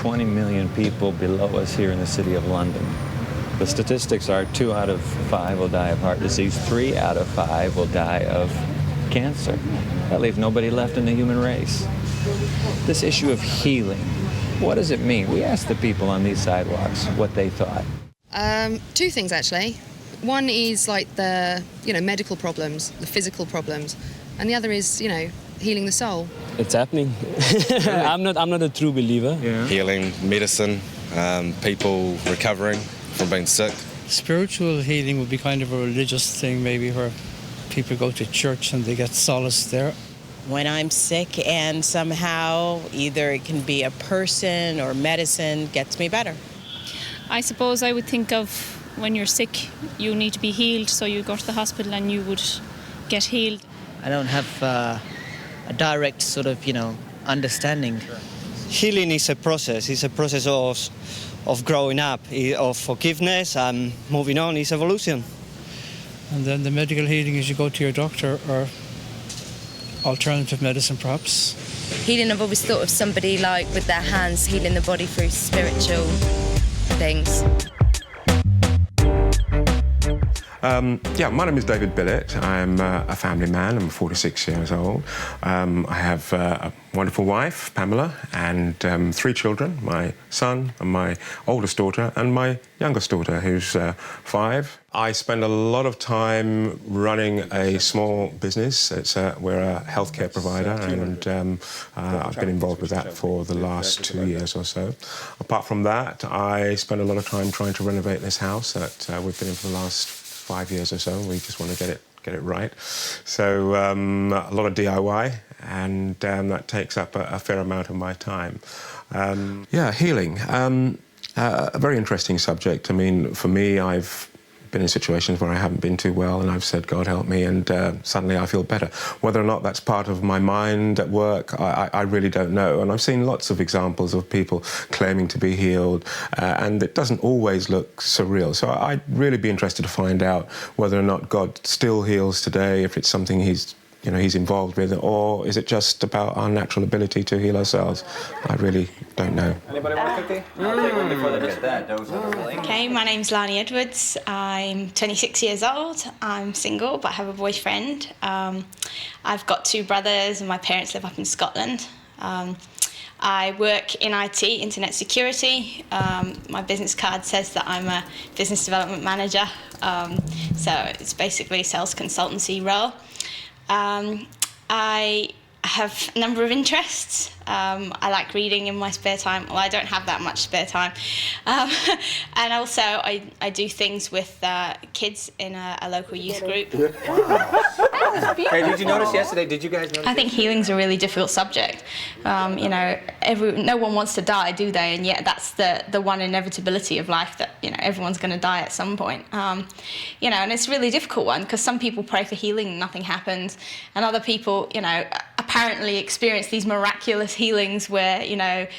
20 million people below us here in the city of London. The statistics are 2 out of 5 will die of heart disease, 3 out of 5 will die of cancer. That leaves nobody left in the human race. This issue of healing, what does it mean? We asked the people on these sidewalks what they thought. 2 things actually. One is like the, medical problems, the physical problems, and the other is, healing the soul. It's happening. I'm not a true believer. Yeah. Healing, medicine, people recovering from being sick. Spiritual healing would be kind of a religious thing, maybe, where people go to church and they get solace there. When I'm sick and somehow either it can be a person or medicine gets me better. I suppose I would think of when you're sick, you need to be healed, so you go to the hospital and you would get healed. I don't have a direct sort of, understanding. Healing is a process. It's a process of growing up, of forgiveness, and moving on. It's evolution. And then the medical healing is you go to your doctor, or alternative medicine perhaps. Healing, I've always thought of somebody like with their hands healing the body through spiritual things. My name is David Billett. I'm a family man. I'm 46 years old. I have a wonderful wife, Pamela, and 3 children, my son and my oldest daughter and my youngest daughter, who's 5. I spend a lot of time running a small business. We're a healthcare provider, and I've been involved with that for the last 2 years or so. Apart from that, I spend a lot of time trying to renovate this house that we've been in for the last 5 years or so. We just want to get it right. So a lot of DIY, and that takes up a fair amount of my time. Healing. A very interesting subject. I mean, for me, I've been in situations where I haven't been too well, and I've said, God help me, and suddenly I feel better. Whether or not that's part of my mind at work, I really don't know. And I've seen lots of examples of people claiming to be healed, and it doesn't always look surreal. So I'd really be interested to find out whether or not God still heals today, if it's something he's involved with, or is it just about our natural ability to heal ourselves? I really don't know. Anybody want a cookie? I'll take one before they get that. Okay, my name's Lani Edwards. I'm 26 years old. I'm single, but I have a boyfriend. I've got 2 brothers, and my parents live up in Scotland. I work in IT, internet security. My business card says that I'm a business development manager. So it's basically a sales consultancy role. I have a number of interests. I like reading in my spare time. Well, I don't have that much spare time. And also, I do things with kids in a local youth group. Hey, did you notice yesterday? Did you guys notice? I think healing's a really difficult subject. No one wants to die, do they? And yet that's the one inevitability of life, that everyone's going to die at some point. And it's a really difficult one, because some people pray for healing and nothing happens, and other people, apparently experience these miraculous healings where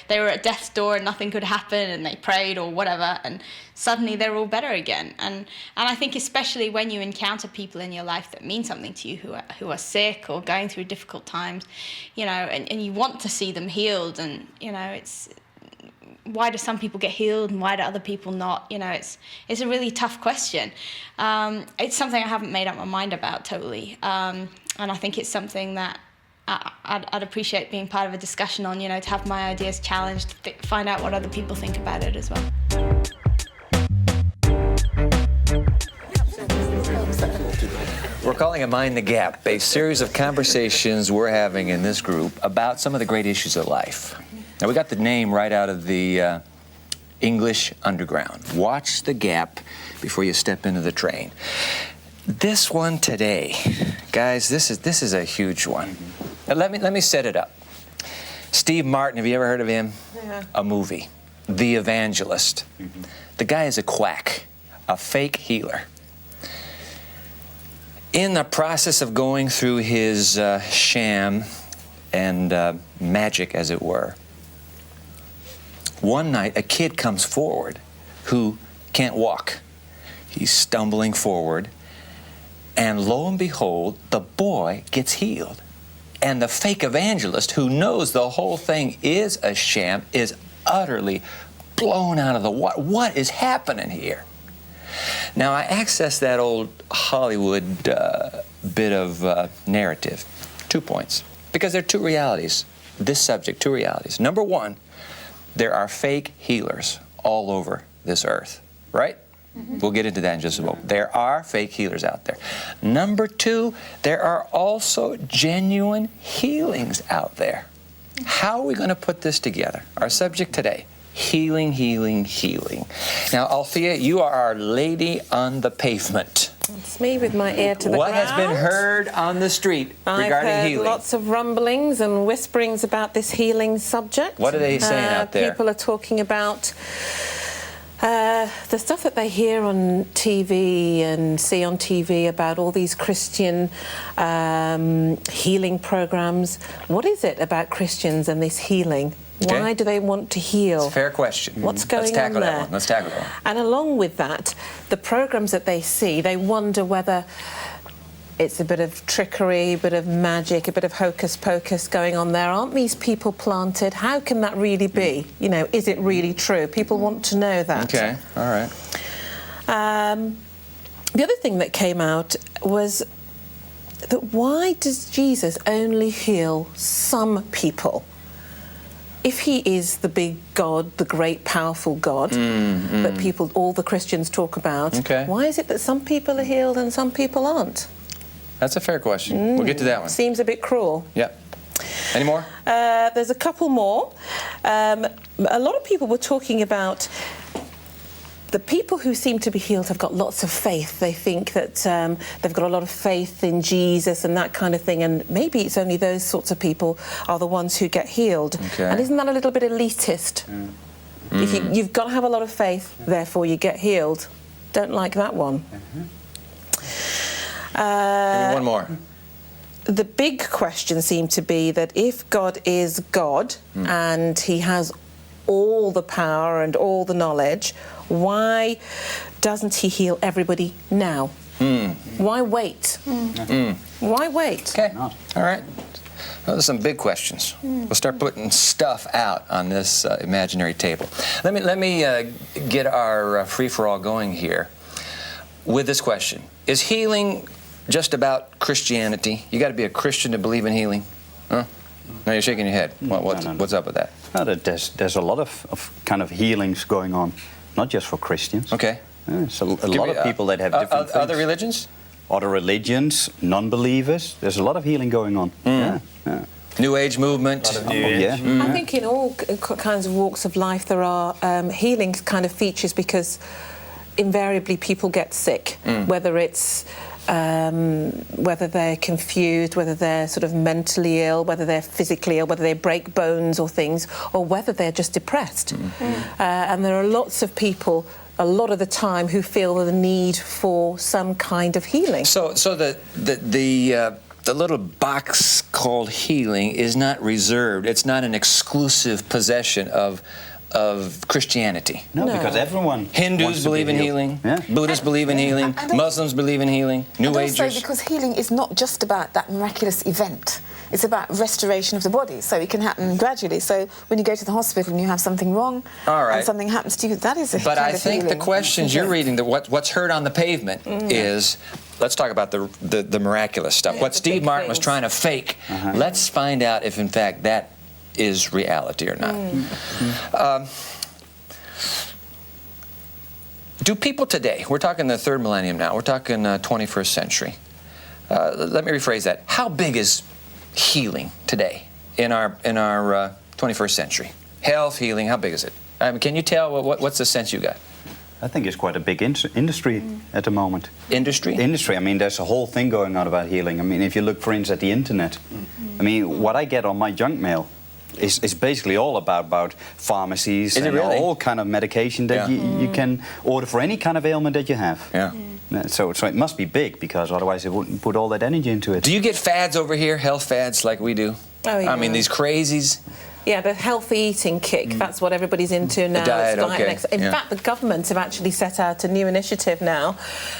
they were at death's door and nothing could happen, and they prayed or whatever, and suddenly they're all better again. And I think especially when you encounter people in your life that mean something to you, who are sick or going through difficult times, and you want to see them healed, and it's, why do some people get healed and why do other people not? It's a really tough question. It's something I haven't made up my mind about totally, and I think it's something that I'd appreciate being part of a discussion on, to have my ideas challenged, find out what other people think about it as well. We're calling it Mind the Gap, a series of conversations we're having in this group about some of the great issues of life. Now, we got the name right out of the English Underground. Watch the gap before you step into the train. This one today, guys, this is a huge one. Now, let me set it up. Steve Martin, have you ever heard of him? Yeah. A movie, The Evangelist. Mm-hmm. The guy is a quack, a fake healer. In the process of going through his sham and magic, as it were, one night a kid comes forward who can't walk. He's stumbling forward, and lo and behold, the boy gets healed. And the fake evangelist, who knows the whole thing is a sham, is utterly blown out of the water. What is happening here? Now, I access that old Hollywood bit of narrative. 2 points. Because there are two realities. This subject, two realities. Number one, there are fake healers all over this earth, right? We'll get into that in just a moment. There are fake healers out there. Number two, there are also genuine healings out there. How are we going to put this together? Our subject today, healing, healing, healing. Now, Althea, you are our lady on the pavement. It's me with my ear to the What ground. has been heard on the street regarding I've heard healing? lots of rumblings and whisperings about this healing subject. What are they saying out there? People are talking about the stuff that they hear on TV and see on TV about all these Christian healing programs. What is it about Christians and this healing? Okay. Why do they want to heal? It's a fair question. What's going Let's tackle on that there? one. Let's tackle that one. And along with that, the programs that they see, they wonder whether it's a bit of trickery, a bit of magic, a bit of hocus pocus going on there. Aren't these people planted? How can that really be? You know, is it really true? People want to know that. Okay, all right. The other thing that came out was that why does Jesus only heal some people? If he is the big God, the great powerful God that people, all the Christians talk about, why is it that some people are healed and some people aren't? That's a fair question. We'll get to that one. Seems a bit cruel. Yeah. Any more? There's a couple more. A lot of people were talking about the people who seem to be healed have got lots of faith. They think that they've got a lot of faith in Jesus and that kind of thing, and maybe it's only those sorts of people are the ones who get healed. And isn't that a little bit elitist? If you've got to have a lot of faith, therefore you get healed. Don't like that one. Give me one more. The big question seemed to be that if God is God and he has all the power and all the knowledge, why doesn't he heal everybody now? Why wait? Why wait? Okay, all right. Those are some big questions. We'll start putting stuff out on this imaginary table. Let me get our free-for-all going here with this question. Is healing just about Christianity? You got to be a Christian to believe in healing? Huh? No, you're shaking your head. What's up with that? No, there's a lot of kind of healings going on, not just for Christians. Okay. So a lot of people that have different things. Other religions? Other religions, non-believers. There's a lot of healing going on. Yeah. New Age movement. I think in all kinds of walks of life there are healing kind of features because invariably people get sick, whether it's whether they're confused, whether they're sort of mentally ill, whether they're physically ill, whether they break bones or things, or whether they're just depressed. And there are lots of people a lot of the time who feel the need for some kind of healing. So the little box called healing is not reserved. It's not an exclusive possession of Christianity. No, because everyone Hindus believe in healing, Buddhists believe in healing, Muslims believe in healing, New Agers. Also because healing is not just about that miraculous event. It's about restoration of the body, so it can happen gradually. So when you go to the hospital and you have something wrong and something happens to you, that is a But kind I of think healing. the questions you're reading, what's heard on the pavement is, let's talk about the miraculous stuff. What Steve Martin was trying to fake. Let's find out if in fact that is reality or not. Do people today, we're talking the third millennium now, we're talking 21st century. Let me rephrase that. How big is healing today in our 21st century? Health, healing, how big is it? I mean, can you tell what's the sense you got? I think it's quite a big industry at the moment. Industry? Industry. I mean, there's a whole thing going on about healing. I mean, if you look, for instance, at the internet, I mean, what I get on my junk mail is basically all about pharmacies and all kind of medication that you can order for any kind of ailment that you have. So it must be big, because otherwise it wouldn't put all that energy into it. Do you get fads over here, health fads like we do? Oh, yeah. I mean, these crazies. Yeah, the healthy eating kick, that's what everybody's into now. The diet, In fact, the government have actually set out a new initiative now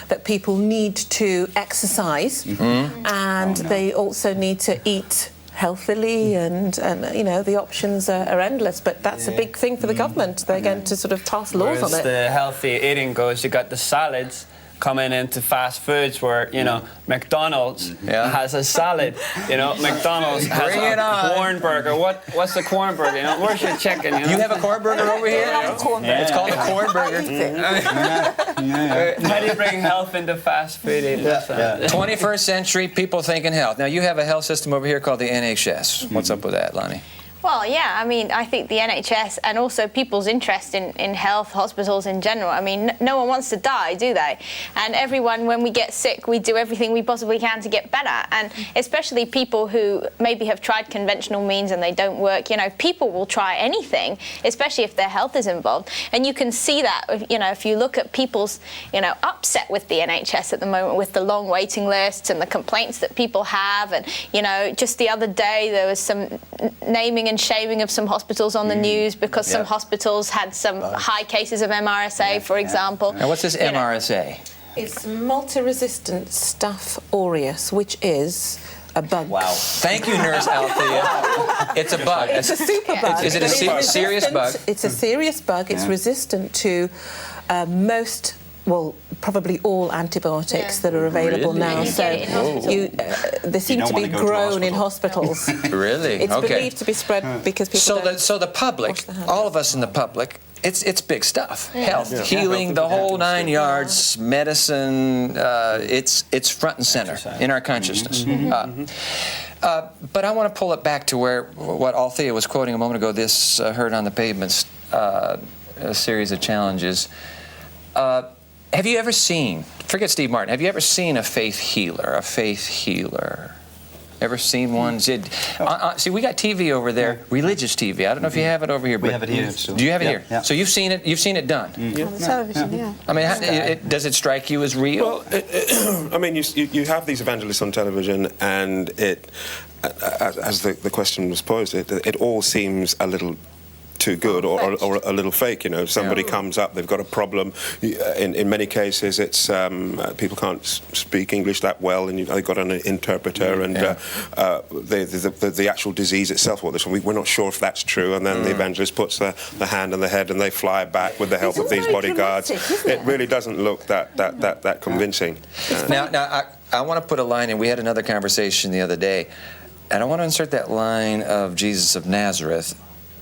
that people need to exercise and they also need to eat healthily, and you know, the options are endless. But that's a big thing for the government. They're going to sort of pass laws on it. As the healthy eating goes, you got the salads coming into fast foods where, you know, McDonald's has a salad, you know, McDonald's has a corn burger. What's the corn burger? You know, where's your chicken? You know? You have a corn burger over here? It's called a corn burger. How do you bring health into fast food eating? 21st century, people thinking health. Now, you have a health system over here called the NHS. What's up with that, Lonnie? Well, yeah, I mean, I think the NHS and also people's interest in health, hospitals in general, I mean, no one wants to die, do they? And everyone, when we get sick, we do everything we possibly can to get better. And especially people who maybe have tried conventional means and they don't work, you know, people will try anything, especially if their health is involved. And you can see that, you know, if you look at people's, you know, upset with the NHS at the moment with the long waiting lists and the complaints that people have. And, you know, just the other day there was some naming and shaming of some hospitals on the news because some hospitals had some high cases of MRSA, for example. Now, what's this MRSA? It's multi-resistant staph aureus, which is a bug. Wow. Thank you, Nurse Althea. It's a bug. It's a super bug. Is it a serious bug? It's a serious bug. It's resistant to most, well, probably all antibiotics that are available now. So they seem to be grown in hospitals. Really? It's believed to be spread because people So the public, all of us in the public, it's big stuff. Health, healing, the whole 9 yards, medicine, it's front and center in our consciousness. But I want to pull it back to what Althea was quoting a moment ago, this Heard on the Pavements a series of challenges. Have you ever seen, forget Steve Martin, have you ever seen a faith healer? Ever seen one? See, we got TV over there, religious TV. I don't know if you have it over here. We have it here. Do you have it here? Yeah. So you've seen it done? On the television, I mean, does it strike you as real? Well, I mean, you have these evangelists on television, and as the question was posed, it all seems a little too good or a little fake, you know. Somebody comes up, they've got a problem. In many cases, it's people can't speak English that well, and they've got an interpreter, and the actual disease itself, we're not sure if that's true, and then the evangelist puts the hand on the head, and they fly back with the help of these bodyguards. It really doesn't look that convincing. Now, I want to put a line in. We had another conversation the other day, and I want to insert that line of Jesus of Nazareth.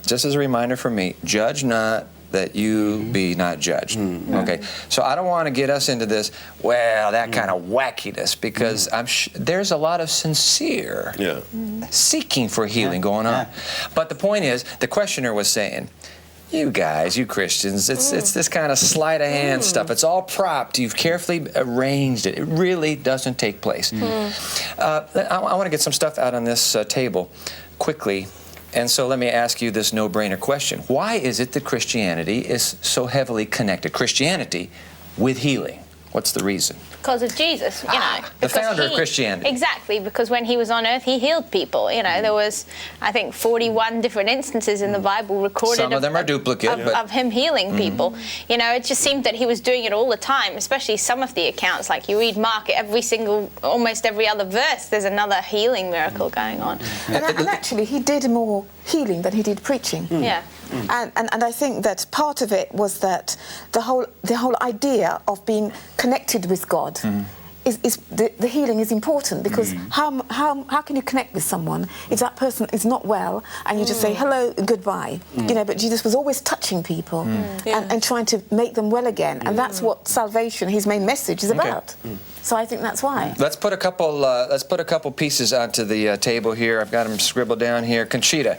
Just as a reminder for me, judge not that you be not judged. Okay, so I don't want to get us into this, well, that kind of wackiness, because there's a lot of sincere seeking for healing going on. But the point is, the questioner was saying, you guys, you Christians, it's this kind of sleight of hand stuff. It's all propped. You've carefully arranged it. It really doesn't take place. I want to get some stuff out on this table quickly. And so let me ask you this no-brainer question. Why is it that Christianity is so heavily connected, Christianity, with healing? What's the reason? Because of Jesus, you know. The founder of Christianity. Exactly, because when he was on earth, he healed people. You know, there was, I think, 41 different instances in the Bible recorded. Some of them are duplicate, of him healing people. You know, it just seemed that he was doing it all the time, especially some of the accounts. Like you read Mark, almost every other verse, there's another healing miracle going on. And actually, he did more healing than he did preaching. Yeah. And I think that part of it was that the whole idea of being connected with God is the healing is important, because how can you connect with someone if that person is not well and you just say hello, goodbye? You know, but Jesus was always touching people and trying to make them well again, and that's what salvation, his main message, is about. So I think that's why. Let's put a couple pieces onto the table here. I've got them scribbled down here. Conchita,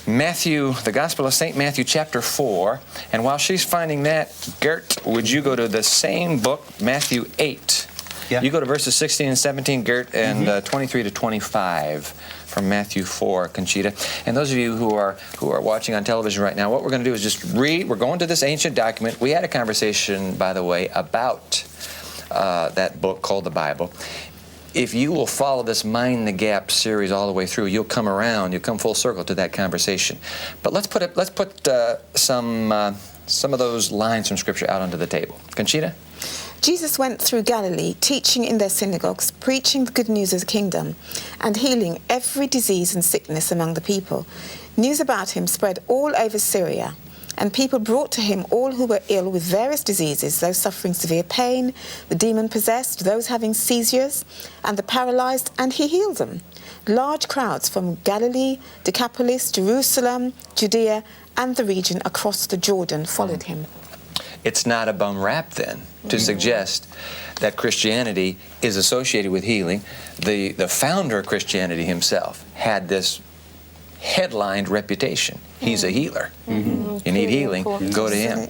Matthew, the Gospel of St. Matthew, chapter 4. And while she's finding that, Gert, would you go to the same book, Matthew 8? Yeah. You go to verses 16 and 17, Gert, and 23 to 25 from Matthew 4, Conchita. And those of you who are watching on television right now, what we're going to do is just read. We're going to this ancient document. We had a conversation, by the way, about that book called the Bible. If you will follow this Mind the Gap series all the way through, you'll come full circle to that conversation. But let's put some of those lines from Scripture out onto the table. Conchita? Jesus went through Galilee, teaching in their synagogues, preaching the good news of the kingdom, and healing every disease and sickness among the people. News about him spread all over Syria, and people brought to him all who were ill with various diseases, those suffering severe pain, the demon-possessed, those having seizures, and the paralyzed, and he healed them. Large crowds from Galilee, Decapolis, Jerusalem, Judea, and the region across the Jordan followed him. It's not a bum rap, then, to suggest that Christianity is associated with healing. The founder of Christianity himself had this headlined reputation. He's a healer. You need healing, go to him.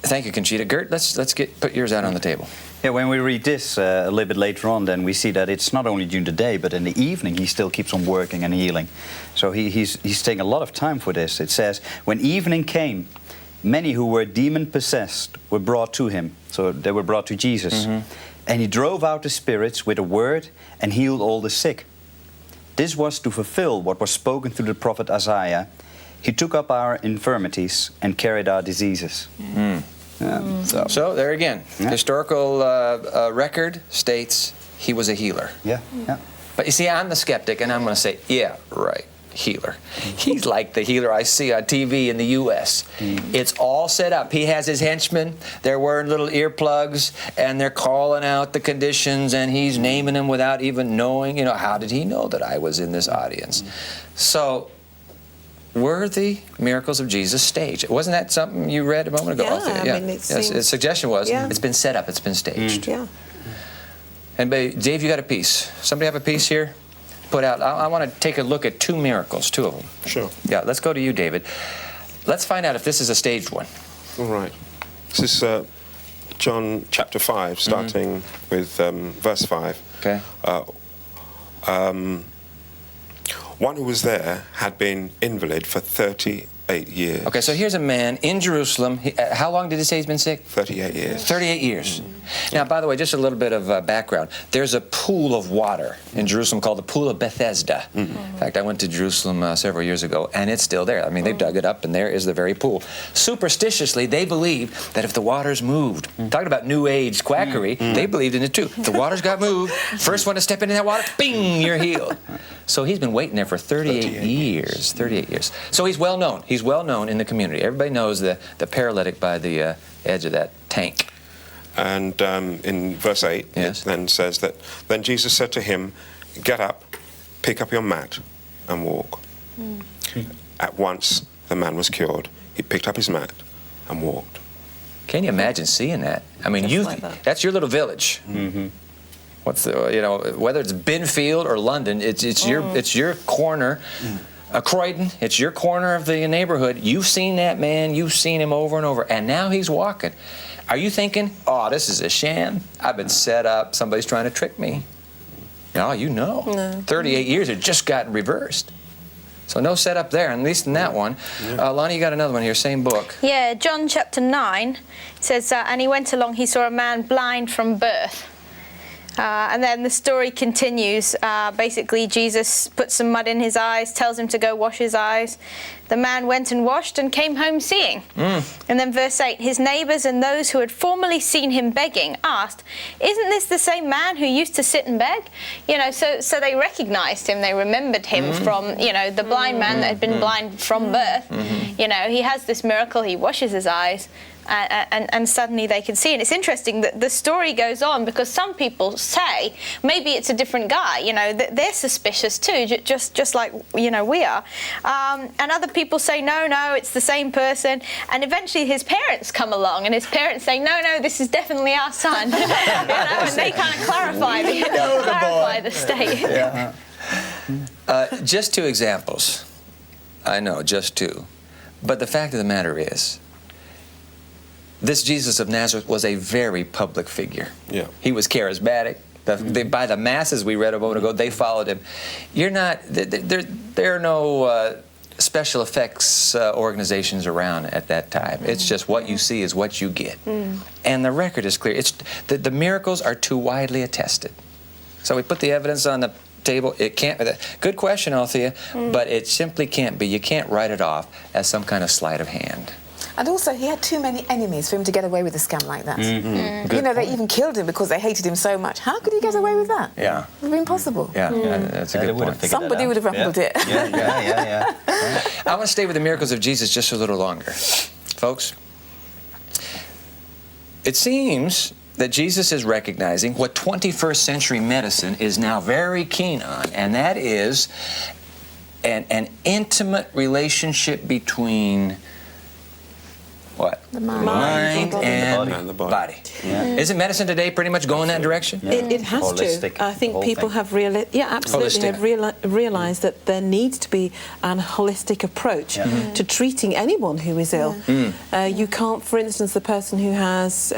Thank you, Conchita. Gert, let's put yours out on the table. Yeah, when we read this a little bit later on, then we see that it's not only during the day, but in the evening he still keeps on working and healing. So he's taking a lot of time for this. It says, when evening came, many who were demon-possessed were brought to him. So they were brought to Jesus. And he drove out the spirits with a word and healed all the sick. This was to fulfill what was spoken through the prophet Isaiah. He took up our infirmities and carried our diseases. So there again, historical record states he was a healer. But you see, I'm the skeptic, and I'm going to say, yeah, right, healer. He's like the healer I see on TV in the U.S. It's all set up. He has his henchmen. They're wearing little earplugs, and they're calling out the conditions, and he's naming them without even knowing. You know, how did he know that I was in this audience? So, were the miracles of Jesus staged? Wasn't that something you read a moment ago? Yeah, I mean, The suggestion was, it's been set up, it's been staged. And Dave, you got a piece. Somebody have a piece here? Put out. I want to take a look at two miracles, two of them. Sure. Yeah, let's go to you, David. Let's find out if this is a staged one. All right. This is John chapter 5, starting with verse 5. Okay. One who was there had been invalid for 38 years. Okay, so here's a man in Jerusalem. How long did he say he's been sick? 38 years. 38 years. Now, by the way, just a little bit of background. There's a pool of water in Jerusalem called the Pool of Bethesda. In fact, I went to Jerusalem several years ago, and it's still there. I mean, they've dug it up, and there is the very pool. Superstitiously, they believe that if the waters moved, talking about New Age quackery, they believed in it too. If the waters got moved, first one to step into that water, bing, you're healed. So he's been waiting there for 38 years. 38 years. So he's well known. He's well known in the community. Everybody knows the paralytic by the edge of that tank. And in verse 8, it then says that, then Jesus said to him, get up, pick up your mat, and walk. At once, the man was cured. He picked up his mat and walked. Can you imagine seeing that? I mean, that's your little village. What's the, you know, whether it's Binfield or London, it's your corner. Croydon, it's your corner of the neighborhood. You've seen that man. You've seen him over and over, and now he's walking. Are you thinking, oh, this is a sham? I've been set up. Somebody's trying to trick me. No, you know. 38 years, it just got reversed. So no setup there, at least in that one. Lonnie, you got another one here, same book. Yeah, John chapter 9 says, and he went along, he saw a man blind from birth. And then the story continues. Basically, Jesus puts some mud in his eyes, tells him to go wash his eyes. The man went and washed and came home seeing. And then verse 8, his neighbours and those who had formerly seen him begging asked, isn't this the same man who used to sit and beg? You know, so they recognised him, they remembered him from, you know, the blind man that had been blind from birth. You know, he has this miracle, he washes his eyes. And suddenly they can see. And it's interesting that the story goes on because some people say maybe it's a different guy. You know, they're suspicious too, just like, you know, we are. And other people say no, it's the same person. And eventually his parents come along, and his parents say no, this is definitely our son. You know, and they kind of clarify the state. Just two examples. I know, just two. But the fact of the matter is, this Jesus of Nazareth was a very public figure. He was charismatic. By the masses we read a moment ago, they followed him. There are no special effects organizations around at that time. It's just what you see is what you get. And the record is clear. The miracles are too widely attested. So we put the evidence on the table. It can't. Good question, Althea, but it simply can't be. You can't write it off as some kind of sleight of hand. And also, he had too many enemies for him to get away with a scam like that. Good You know, they point. even killed him because they hated him so much. How could he get away with that? Yeah. It would be impossible. Yeah, that's a good point. Somebody would have handled it. I want to stay with the miracles of Jesus just a little longer. Folks, it seems that Jesus is recognizing what 21st century medicine is now very keen on, and that is an intimate relationship between what? The mind. Mind The body. and the body. Isn't medicine today pretty much going that direction? It has Holistic, to. I think whole people thing. have absolutely have realised that there needs to be an holistic approach to treating anyone who is ill. You can't, for instance, the person who has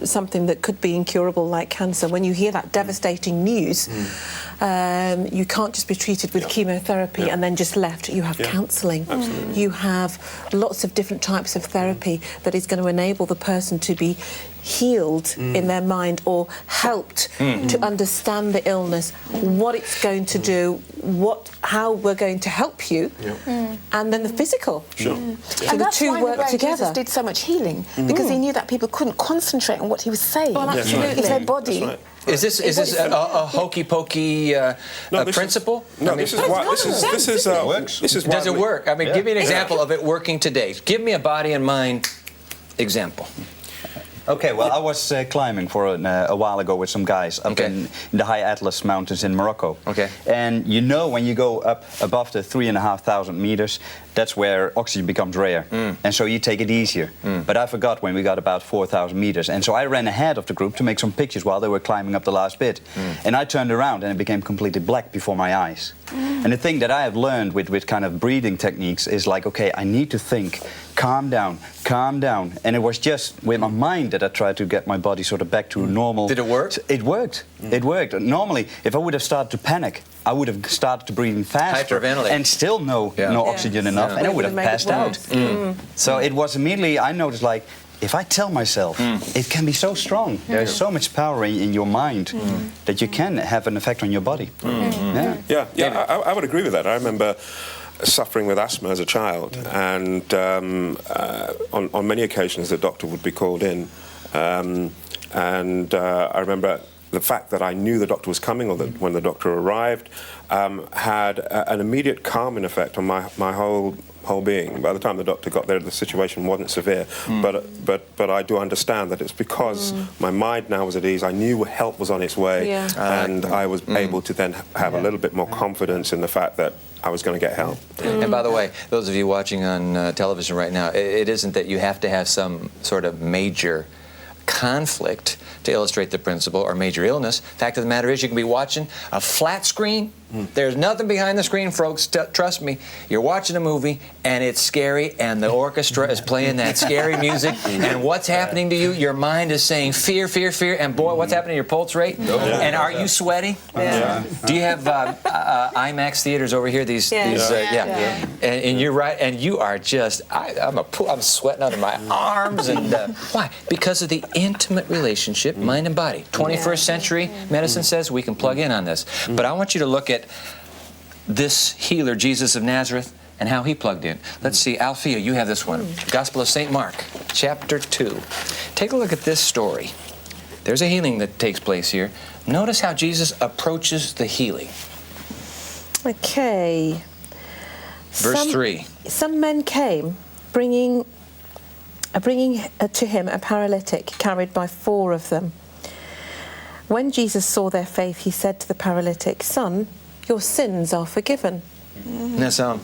something that could be incurable like cancer, when you hear that devastating news, you can't just be treated with chemotherapy and then just left. You have counselling. You have lots of different types of therapy that is going to enable the person to be healed in their mind or helped to understand the illness, what it's going to do, how we're going to help you, and then the physical. So And the that's two why work together. Jesus did so much healing, because he knew that people couldn't concentrate on what he was saying. Well, absolutely. It's their body. Is this a hokey pokey principle? No, this is why. This is why. Does it work? I mean, give me an example of it working today. Give me a body and mind example. Okay, well, I was climbing for a while ago with some guys up in the high Atlas Mountains in Morocco. Okay. And you know, when you go up above the 3,500 meters, that's where oxygen becomes rare. And so you take it easier. But I forgot when we got about 4,000 meters. And so I ran ahead of the group to make some pictures while they were climbing up the last bit. And I turned around and it became completely black before my eyes. And the thing that I have learned with kind of breathing techniques is like, okay, I need to think, calm down, calm down. And it was just with my mind that I tried to get my body sort of back to normal. Did it work? It worked. It worked. Normally, if I would have started to panic, I would have started to breathe faster and still no oxygen enough, and I would have passed out. So it was immediately, I noticed, like, if I tell myself, it can be so strong. There's so much power in your mind that you can have an effect on your body. I would agree with that. I remember suffering with asthma as a child, and on many occasions the doctor would be called in, and I remember the fact that I knew the doctor was coming, or that when the doctor arrived, had an immediate calming effect on my whole being. By the time the doctor got there, the situation wasn't severe, but I do understand that it's because my mind now was at ease. I knew help was on its way, and I was able to then have a little bit more confidence in the fact that I was going to get help. And by the way, those of you watching on television right now, it isn't that you have to have some sort of major conflict to illustrate the principle, or major illness. Fact of the matter is, you can be watching a flat screen. There's nothing behind the screen, folks. Trust me. You're watching a movie, and it's scary, and the orchestra is playing that scary music, and what's happening to you? Your mind is saying fear, fear, fear, and boy, what's happening to your pulse rate? And are you sweating? Do you have IMAX theaters over here? And you're right, and you are just, I'm sweating under my arms, and why? Because of the intimate relationship, mind and body. 21st century medicine says we can plug in on this. But I want you to look at this healer, Jesus of Nazareth, and how he plugged in. Let's see, Althea, you have this one. Gospel of St. Mark, chapter 2. Take a look at this story. There's a healing that takes place here. Notice how Jesus approaches the healing. Okay. Verse 3. Some men came, bringing to him a paralytic carried by 4 of them. When Jesus saw their faith, he said to the paralytic, "Son, your sins are forgiven." Now,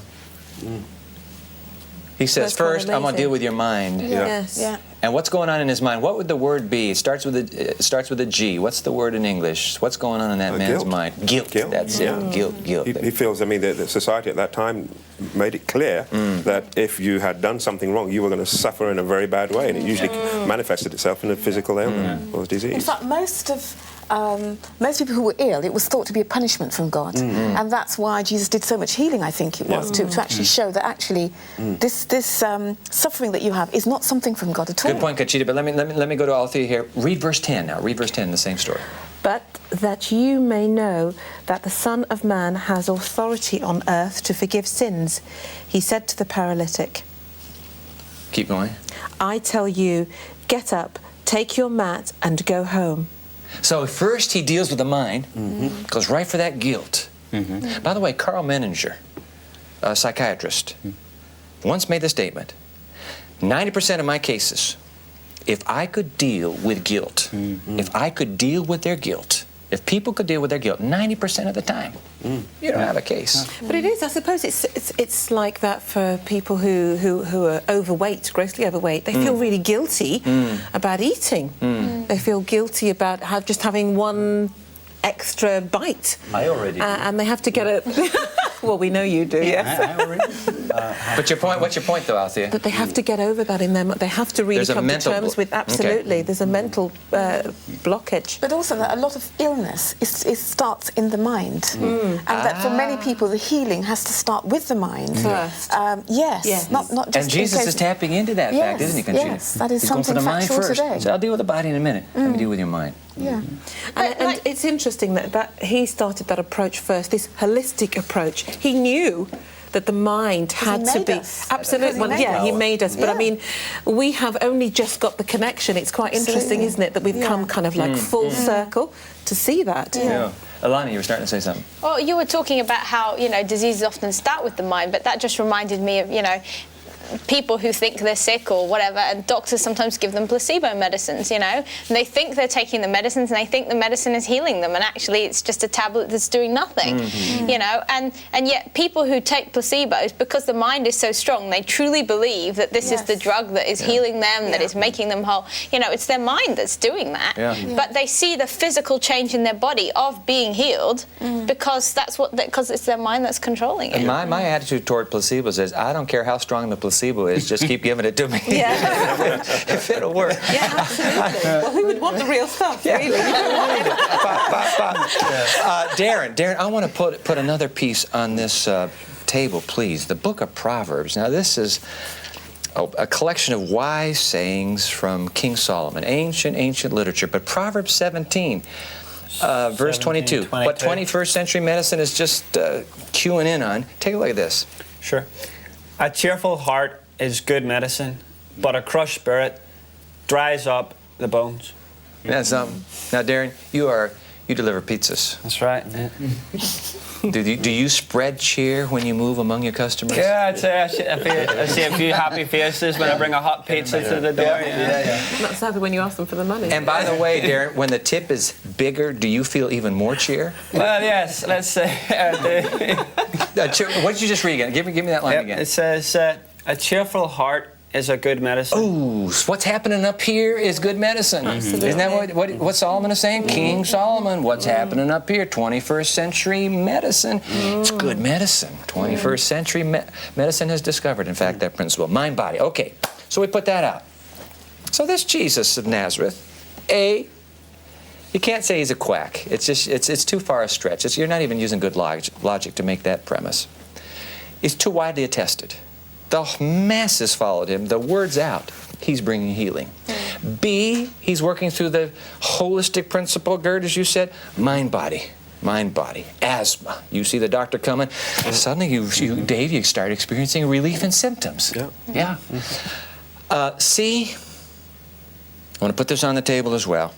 he says, first, I'm going to deal with your mind. Yes. Yeah. And what's going on in his mind? What would the word be? It starts with a G. What's the word in English? What's going on in that man's guilt. mind? Guilt. That's it. Guilt. He feels, I mean, the society at that time made it clear that if you had done something wrong, you were going to suffer in a very bad way, and it usually manifested itself in a physical ailment or disease. In fact, most people who were ill, it was thought to be a punishment from God, and that's why Jesus did so much healing. I think it was to actually show that actually this suffering that you have is not something from God at all. Good point, Conchita. But let me go to Althea here. Read verse 10 now. Read verse 10 in the same story. But that you may know that the Son of Man has authority on earth to forgive sins, he said to the paralytic. Keep going. I tell you, get up, take your mat, and go home. So first he deals with the mind, goes right for that guilt. By the way, Carl Menninger, a psychiatrist, once made the statement, 90% of my cases, if I could deal with guilt, if I could deal with their guilt, if people could deal with their guilt 90% of the time, you don't have a case. But it is, I suppose it's like that for people who are overweight, grossly overweight. They feel really guilty about eating. They feel guilty about just having one extra bite. I already do. And they have to get a... Well, we know you do, yes. I already But what's your point, though, Althea? That they have to get over that in them. They have to really come to terms with... Absolutely. There's a mental blockage. But also that a lot of illness starts in the mind. And that for many people, the healing has to start with the mind. First. Yes. Not just and Jesus is tapping into that fact, isn't he, Conchita? Yes, that is He's going for something the mind factual first. today. So I'll deal with the body in a minute. Let me deal with your mind. Yeah. And it's interesting that he started that approach first, this holistic approach. He knew that the mind had to be... Absolutely. Well, he made us. But I mean, we have only just got the connection. It's quite interesting, isn't it, that we've come kind of like full circle to see that. Yeah. Alana, you were starting to say something. Well, you were talking about how, diseases often start with the mind, but that just reminded me of, people who think they're sick or whatever, and doctors sometimes give them placebo medicines, and they think they're taking the medicines and they think the medicine is healing them, and actually it's just a tablet that's doing nothing, and yet people who take placebos, because the mind is so strong, they truly believe that this is the drug that is healing them, that is making them whole. It's their mind that's doing that, but they see the physical change in their body of being healed because because it's their mind that's controlling it. And my attitude toward placebos is, I don't care how strong the placebo is, just keep giving it to me. If it'll work. Yeah, absolutely. Well, who would want the real stuff, really? Darren, I want to put another piece on this table, please. The book of Proverbs. Now, this is a collection of wise sayings from King Solomon, ancient literature. But Proverbs 17, verse 22, what 21st century medicine is just cueing in on. Take a look at this. Sure. A cheerful heart is good medicine, but a crushed spirit dries up the bones. That's something. Now, Darren, you deliver pizzas. That's right. Do you spread cheer when you move among your customers? Yeah, I'd say I see a few happy faces when I bring a hot pizza to the door. Not sadly when you ask them for the money. And by the way, Darren, when the tip is bigger, do you feel even more cheer? Well, yes. Let's say. What did you just read again? Give me that line again. It says, "A cheerful heart is a good medicine." Ooh, what's happening up here is good medicine. Isn't that what Solomon is saying? King Solomon, what's happening up here? 21st century medicine. It's good medicine. 21st century medicine has discovered, in fact, that principle. Mind, body. Okay, so we put that out. So this Jesus of Nazareth, you can't say he's a quack. It's too far a stretch. You're not even using good logic to make that premise. He's too widely attested. The masses followed him. The word's out. He's bringing healing. B, he's working through the holistic principle, Gerd, as you said, mind, body. Asthma. You see the doctor coming. Suddenly, Dave, you start experiencing relief in symptoms. Yeah. C, I want to put this on the table as well.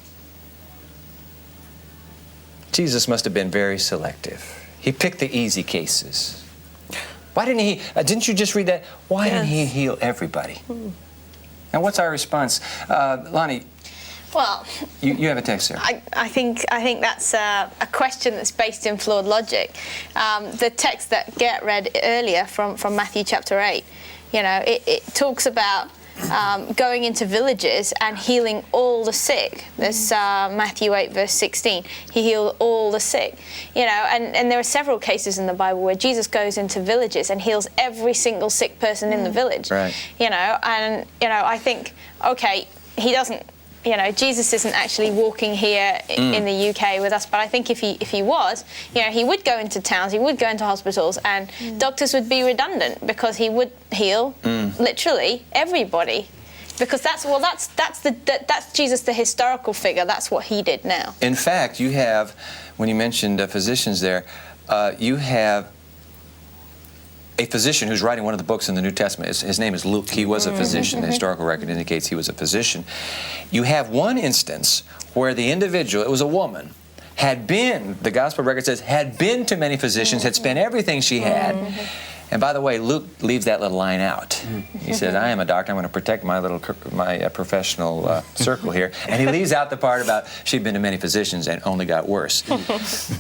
Jesus must have been very selective. He picked the easy cases. Why didn't he, didn't you just read that? Why didn't he heal everybody? Now, what's our response? Lonnie, well, you have a text there. I think that's a question that's based in flawed logic. The text that Gert read earlier from Matthew chapter 8, it talks about going into villages and healing all the sick. There's Matthew 8 verse 16. He healed all the sick. And there are several cases in the Bible where Jesus goes into villages and heals every single sick person in the village. Right. I think, okay, he doesn't, Jesus isn't actually walking here in the UK with us, but I think if he was, he would go into towns, he would go into hospitals, and doctors would be redundant because he would heal literally everybody, because that's Jesus, the historical figure. That's what he did now. In fact, you have, when you mentioned physicians there, you have a physician who's writing one of the books in the New Testament. His name is Luke. He was a physician. The historical record indicates he was a physician. You have one instance where the individual, it was a woman, had been, the gospel record says, had been to many physicians, had spent everything she had. And by the way, Luke leaves that little line out. He says, I am a doctor, I'm going to protect my professional circle here. And he leaves out the part about she'd been to many physicians and only got worse.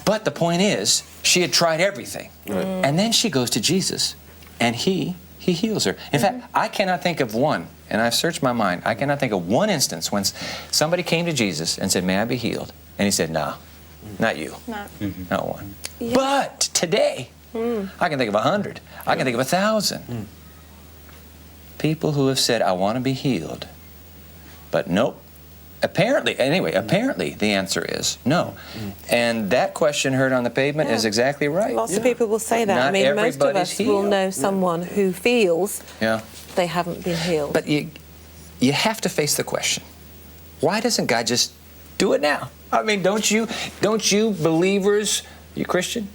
But the point is, she had tried everything. And then she goes to Jesus, and he heals her. In fact, I cannot think of one, and I've searched my mind, I cannot think of one instance when somebody came to Jesus and said, may I be healed? And he said, no, not you. No. Not one. Yeah. But today, I can think of 100. I can think of 1,000. People who have said, I want to be healed. But nope. Apparently the answer is no. And that question heard on the pavement is exactly right. Lots of people will say that. Not I mean, most of us will know someone who feels they haven't been healed. But you have to face the question. Why doesn't God just do it now? I mean, don't you believers, you Christian?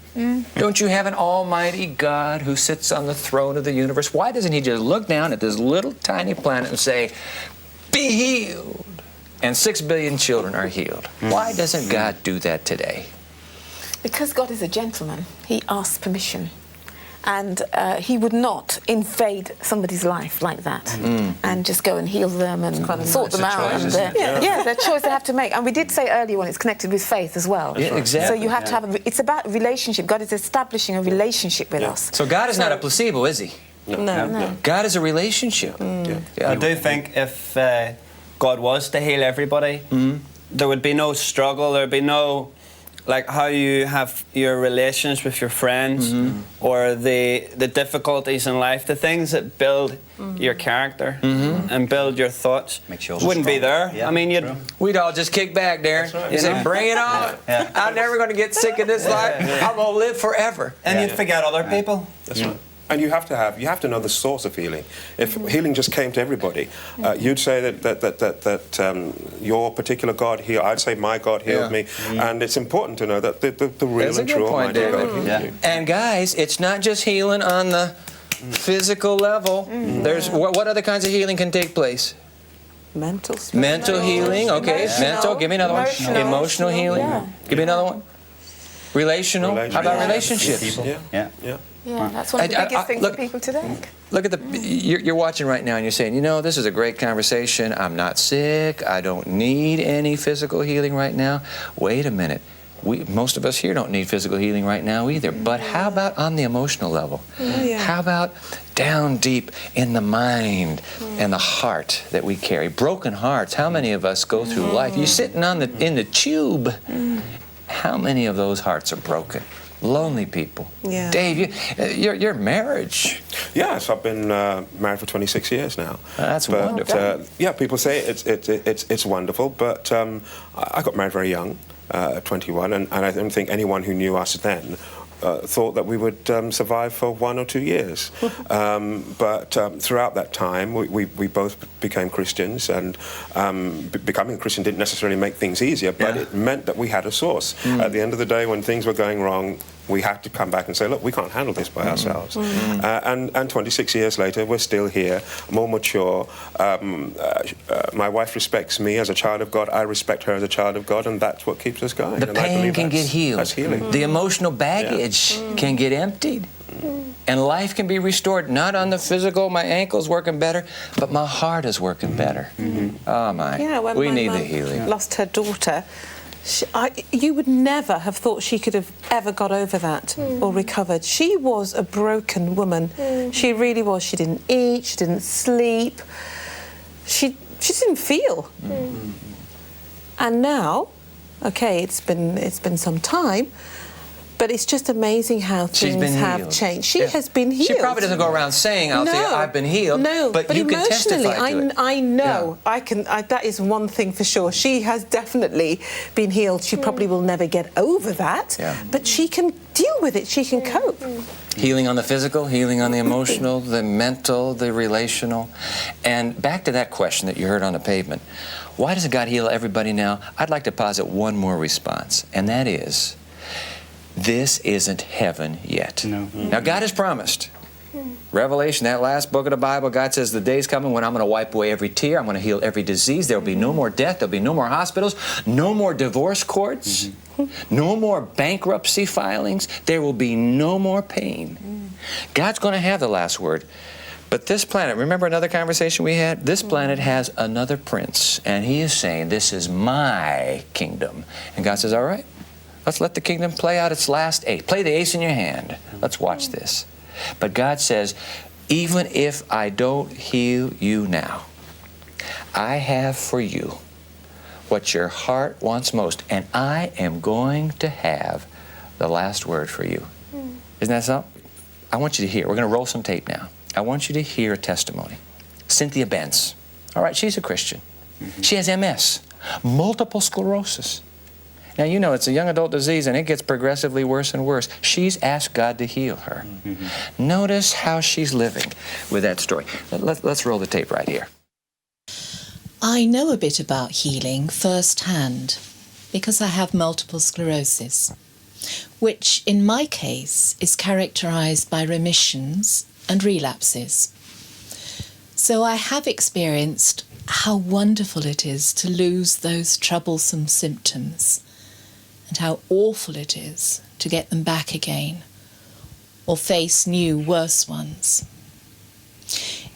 Don't you have an almighty God who sits on the throne of the universe? Why doesn't he just look down at this little tiny planet and say, be healed? And 6 billion children are healed. Why doesn't God do that today? Because God is a gentleman. He asks permission. And he would not invade somebody's life like that and just go and heal them and sort them out. And, the choice they have to make. And we did say earlier when it's connected with faith as well. Yeah, exactly. So you have to have it's about relationship. God is establishing a relationship with us. So God is not a placebo, is he? No. God is a relationship. I do think if God was to heal everybody, there would be no struggle, there would be no, like how you have your relations with your friends or the difficulties in life, the things that build your character and build your thoughts wouldn't be there. Yeah. I mean, we'd all just kick back, Darren. You say, bring it on. I'm never going to get sick in this life. I'm going to live forever. And you'd forget other people. That's right. And you have to know the source of healing. If healing just came to everybody, you'd say that your particular God healed. I'd say my God healed me. And it's important to know that the real and true Almighty God healed you. And guys, it's not just healing on the physical level. There's what other kinds of healing can take place? Mental healing. Okay, mental. Give me another one. Emotional healing. Give me another one. Relational. How about relationships? Yeah, that's one of the biggest things for people today. Look at you're watching right now and you're saying, you know, this is a great conversation. I'm not sick. I don't need any physical healing right now. Wait a minute. Most of us here don't need physical healing right now either. But how about on the emotional level? How about down deep in the mind and the heart that we carry? Broken hearts. How many of us go through life? You're sitting in the tube. How many of those hearts are broken? Lonely people. Dave, your marriage. Yes, I've been married for 26 years now. That's wonderful. People say it's wonderful, but I got married very young, 21, and I don't think anyone who knew us then thought that we would survive for 1 or 2 years. But throughout that time, we both became Christians, and becoming a Christian didn't necessarily make things easier, but it meant that we had a source. At the end of the day, when things were going wrong, we had to come back and say, look, we can't handle this by ourselves. And 26 years later, we're still here, more mature. My wife respects me as a child of God. I respect her as a child of God, and that's what keeps us going. The pain can get healed. That's healing. The emotional baggage can get emptied. And life can be restored, not on the physical, my ankle's working better, but my heart is working better. Oh, my. When we my need the mum healing. Lost her daughter. You would never have thought she could have ever got over that or recovered. She was a broken woman. She really was. She didn't eat. She didn't sleep. She didn't feel. And now, okay, it's been some time. But it's just amazing how things have changed. She has been healed. She probably doesn't go around saying, I've been healed. No, but you can testify to it. I know. That is one thing for sure. She has definitely been healed. She probably will never get over that. But she can deal with it. She can cope. Healing on the physical, healing on the emotional, the mental, the relational. And back to that question that you heard on the pavement. Why doesn't God heal everybody now? I'd like to posit one more response, and that is, this isn't heaven yet. Now, God has promised Revelation, that last book of the Bible, God says the day's coming when I'm going to wipe away every tear. I'm going to heal every disease. There will be no more death. There will be no more hospitals, no more divorce courts, no more bankruptcy filings. There will be no more pain. God's going to have the last word. But this planet, remember another conversation we had? This planet has another prince, and he is saying, this is my kingdom. And God says, all right, let's let the kingdom play out its last ace. Play the ace in your hand. Let's watch this. But God says, even if I don't heal you now, I have for you what your heart wants most, and I am going to have the last word for you. Isn't that something? I want you to hear. We're going to roll some tape now. I want you to hear a testimony. Cynthia Benz. All right, she's a Christian. She has MS, multiple sclerosis. Now, you know, it's a young adult disease, and it gets progressively worse and worse. She's asked God to heal her. Notice how she's living with that story. Let's roll the tape right here. I know a bit about healing firsthand because I have multiple sclerosis, which in my case is characterized by remissions and relapses. So I have experienced how wonderful it is to lose those troublesome symptoms, and how awful it is to get them back again, or face new, worse ones.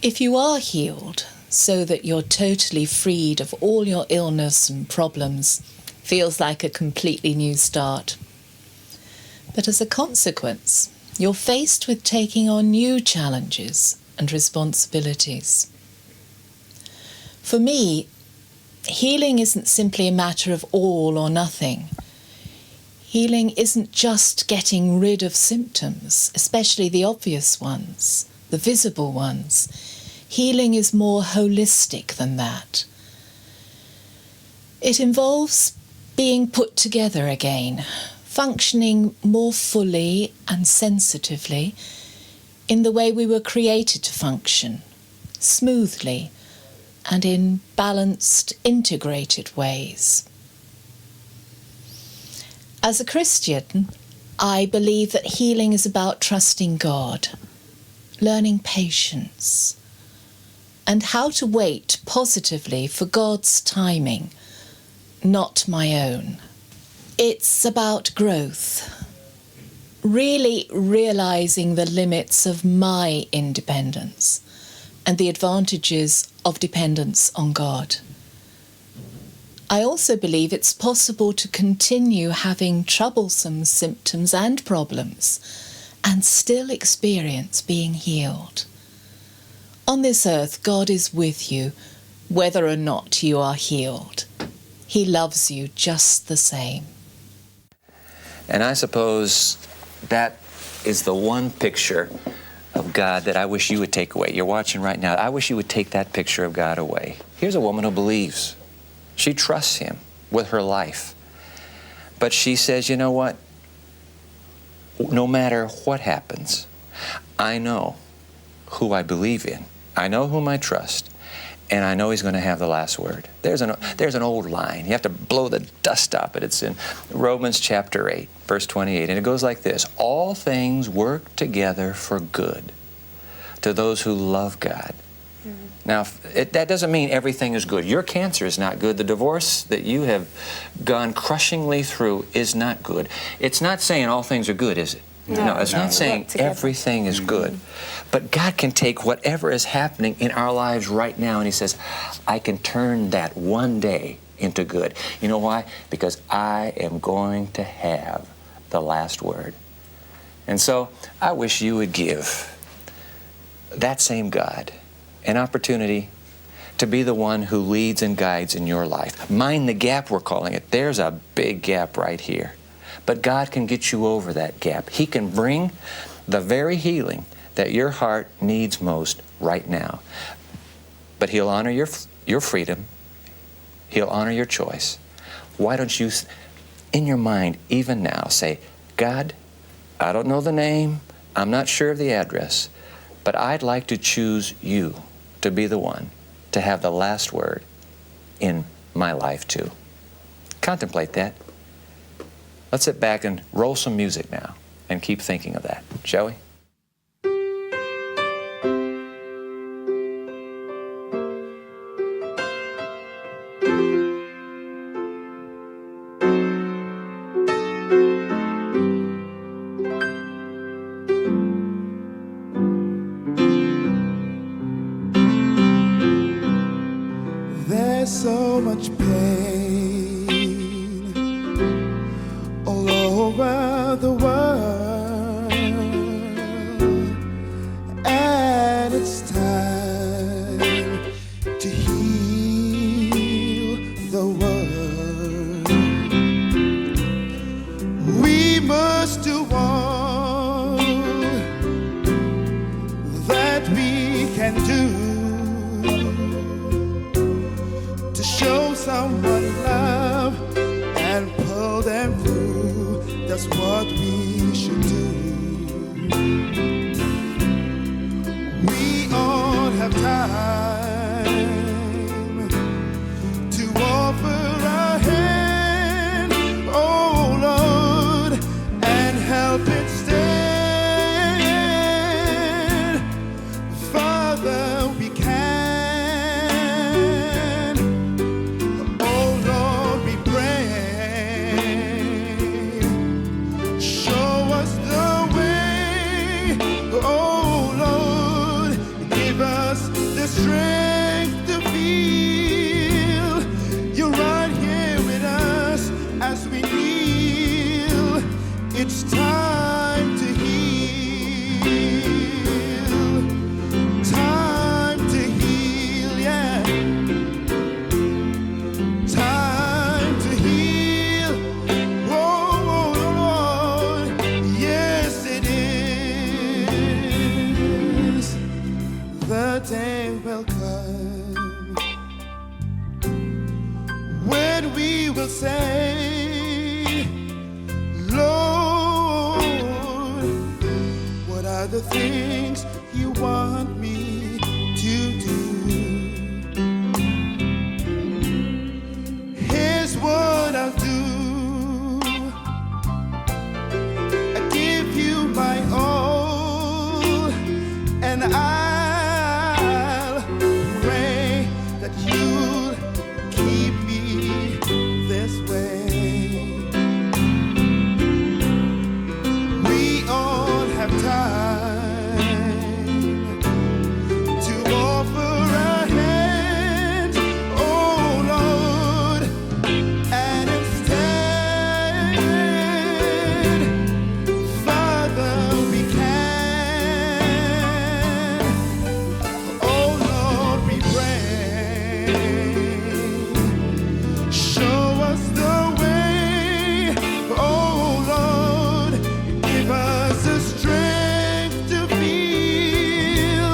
If you are healed so that you're totally freed of all your illness and problems, feels like a completely new start. But as a consequence, you're faced with taking on new challenges and responsibilities. For me, healing isn't simply a matter of all or nothing. Healing isn't just getting rid of symptoms, especially the obvious ones, the visible ones. Healing is more holistic than that. It involves being put together again, functioning more fully and sensitively in the way we were created to function, smoothly and in balanced, integrated ways. As a Christian, I believe that healing is about trusting God, learning patience, and how to wait positively for God's timing, not my own. It's about growth, really realizing the limits of my independence and the advantages of dependence on God. I also believe it's possible to continue having troublesome symptoms and problems and still experience being healed. On this earth, God is with you, whether or not you are healed. He loves you just the same. And I suppose that is the one picture of God that I wish you would take away. You're watching right now. I wish you would take that picture of God away. Here's a woman who believes. She trusts Him with her life. But she says, you know what? No matter what happens, I know who I believe in. I know whom I trust. And I know He's going to have the last word. There's an old line. You have to blow the dust off it. It's in Romans chapter 8, verse 28. And it goes like this. All things work together for good to those who love God. Now, that doesn't mean everything is good. Your cancer is not good. The divorce that you have gone crushingly through is not good. It's not saying all things are good, is it? No, it's not saying everything is good. But God can take whatever is happening in our lives right now, and He says, I can turn that one day into good. You know why? Because I am going to have the last word. And so I wish you would give that same God an opportunity to be the one who leads and guides in your life. Mind the gap, we're calling it. There's a big gap right here. But God can get you over that gap. He can bring the very healing that your heart needs most right now. But He'll honor your freedom. He'll honor your choice. Why don't you, in your mind, even now, say, God, I don't know the name, I'm not sure of the address, but I'd like to choose you to be the one to have the last word in my life too. Contemplate that. Let's sit back and roll some music now and keep thinking of that, shall we? There's so much pain all over the world, and it's time to heal the world. We must do all that we can do to show someone love and pull them through. That's what we should do. We all have time to offer a hand, oh Lord, and help it stand. Father, we can, oh Lord, we pray. Show us the way, oh Lord, give us the strength to feel you're right here with us as we kneel. It's time to heal, time to heal, yeah. Time to heal, oh Lord, yes it is. The day will come when we will say, Lord, what are the things you want me to do? Here's what I'll do. I give you my all, and I'll pray that you'll keep me this way. We all have time to offer a hand, oh Lord, and instead, Father, we can, oh Lord, we pray. Show us the way, oh Lord, give us the strength to feel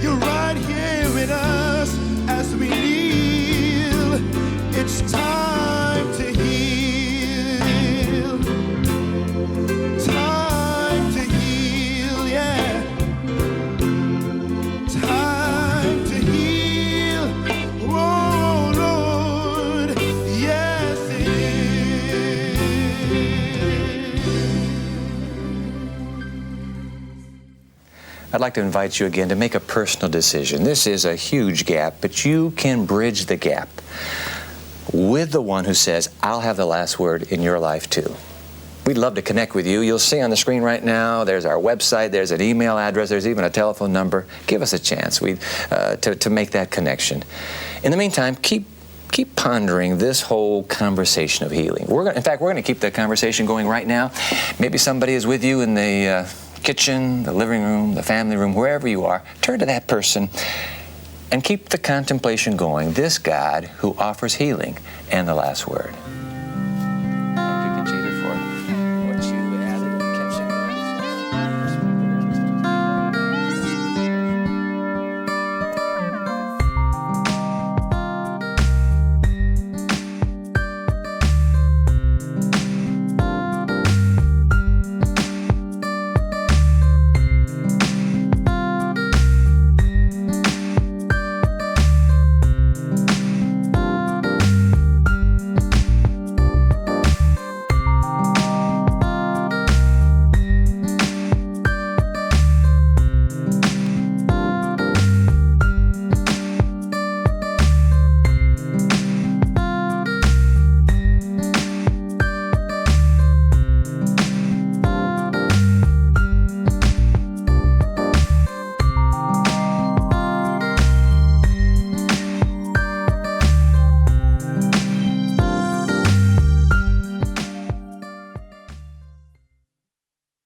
you're right here with us as we kneel. It's time to heal, time to heal, yeah. Time to heal, oh Lord, yes it is. I'd like to invite you again to make a personal decision. This is a huge gap, but you can bridge the gap with the one who says, I'll have the last word in your life too. We'd love to connect with you. You'll see on the screen right now, there's our website, there's an email address, there's even a telephone number. Give us a chance to make that connection. In the meantime, keep pondering this whole conversation of healing. In fact, we're going to keep the conversation going right now. Maybe somebody is with you in the kitchen, the living room, the family room, wherever you are. Turn to that person and keep the contemplation going. This God who offers healing and the last word.